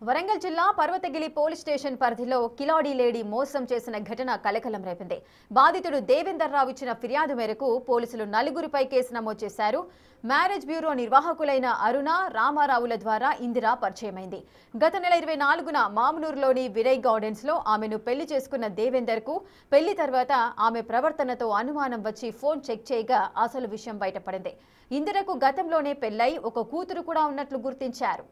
వరంగల్ జిల్లా Parvathagiri police station పరిధిలో కిలాడి lady మోసం చేసిన ఘటన కలకలం రేపింది. బాధితుడు దేవేందర్ రావు ఇచ్చిన ఫిర్యాదు మేరకు పోలీసులు నలుగురిపై కేసు నమోదు చేశారు. మ్యారేజ్ బ్యూరో నిర్వాహకులైన అరుణ, రామారావుల ద్వారా ఇందిరా పరిచయమైంది. గత నెల 24న మామనూరులోని వినయ్ గార్డెన్స్ లో ఆమెను పెళ్లి చేసుకున్న దేవేందర్ కు పెళ్లి తర్వాత ఆమె ప్రవర్తనతో అనుమానం వచ్చి ఫోన్ చెక్ చేయగా అసలు విషయం బయటపడింది. ఇందిరకు గతంలోనే పెళ్లై ఒక కూతురు కూడా ఉన్నట్లు గుర్తించారు.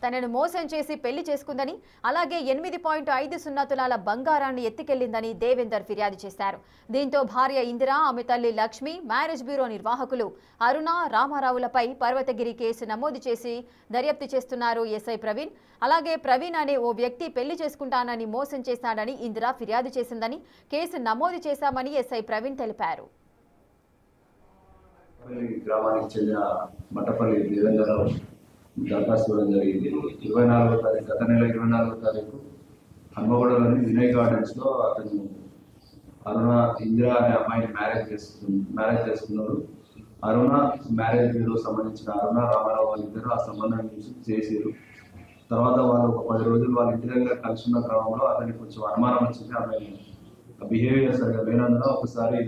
తనను మోసం చేసి పెళ్లి చేసుకుందని, అలాగే 8.50 తులాల బంగారాన్ని ఎత్తుకెళ్లిందని దేవేందర్ ఫిర్యాదు చేశారు. దీంతో భార్య ఇందిరా, ఆమె తల్లి లక్ష్మి, మ్యారేజ్ బ్యూరో నిర్వాహకులు అరుణ, రామారావులపై పర్వతగిరి కేసు నమోదు చేసి దర్యాప్తు చేస్తున్నారు ఎస్ఐ ప్రవీణ్. అలాగే ప్రవీణ్ అనే ఓ వ్యక్తి పెళ్లి చేసుకుంటానని మోసం చేశాడని ఇందిరా ఫిర్యాదు చేసిందని, కేసు నమోదు చేశామని ఎస్ఐ ప్రవీణ్ తెలిపారు. గ్రామానికి చెందిన మట్టపల్లి దేవేందర్ దరఖాస్తు ఇవ్వడం జరిగింది. 24వ తారీఖు, గత నెల 24వ తారీఖు హన్మగూడలోని వినయ్ గార్డెన్స్లో అతను అరుణ, ఇందిరా అనే అమ్మాయిని మ్యారేజ్ చేసుకున్నారు. అరుణ మ్యారేజ్ బ్యూరో సంబంధించిన అరుణ, రామారావు వాళ్ళిద్దరూ ఆ సంబంధం చేసారు. తర్వాత వాళ్ళు ఒక 10 రోజులు వాళ్ళ ఇంటి దగ్గర కలిసి ఉన్న క్రమంలో అతనికి కొంచెం అనుమానం వచ్చింది. ఆమె బిహేవియర్ సరిగా లేనందున ఒకసారి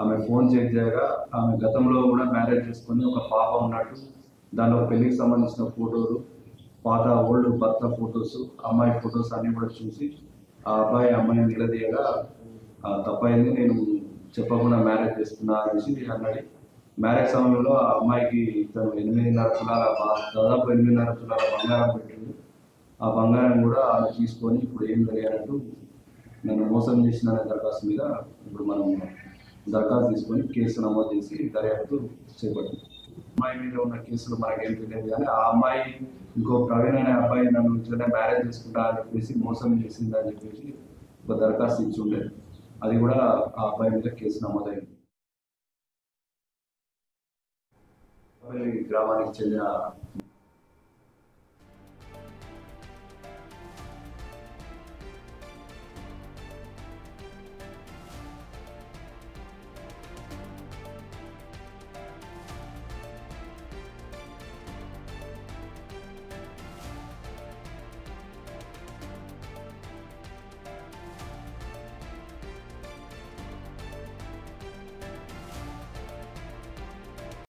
ఆమె ఫోన్ చెక్ చేయగా ఆమె గతంలో కూడా మ్యారేజ్ చేసుకుని ఒక పాప ఉన్నట్టు, దానిలో పెళ్లికి సంబంధించిన ఫోటోలు, పాత ఓల్డ్ భర్త ఫొటోస్, అమ్మాయి ఫొటోస్ అన్నీ కూడా చూసి ఆ అమ్మాయిని నిలదీయగా తప్పైంది, నేను చెప్పకుండా మ్యారేజ్ చేసుకున్నా అనేసి అన్నది. మ్యారేజ్ సమయంలో ఆ అమ్మాయికి తను 8.5 తులాల దాదాపు 8.5 తులాల బంగారం పెట్టింది. ఆ బంగారం కూడా ఆమె తీసుకొని ఇప్పుడు ఏం తెలియాలంటూ నన్ను మోసం చేసిన దరఖాస్తు మీద ఇప్పుడు మనం దరఖాస్తు తీసుకొని కేసు నమోదు చేసి దర్యాప్తు చేపట్టింది. అమ్మాయి మీద ఉన్న కేసులు మనకేం తెలియదు, కానీ ఆ అమ్మాయి ఇంకో ప్రవీణ్ అనే అబ్బాయి నన్ను ఇట్లనే మ్యారేజ్ చేసుకుంటా అని చెప్పేసి మోసం చేసింది అని చెప్పేసి ఒక దరఖాస్తు ఇచ్చి ఉండేది. అది కూడా ఆ అబ్బాయి మీద కేసు నమోదైంది. గ్రామానికి చెందిన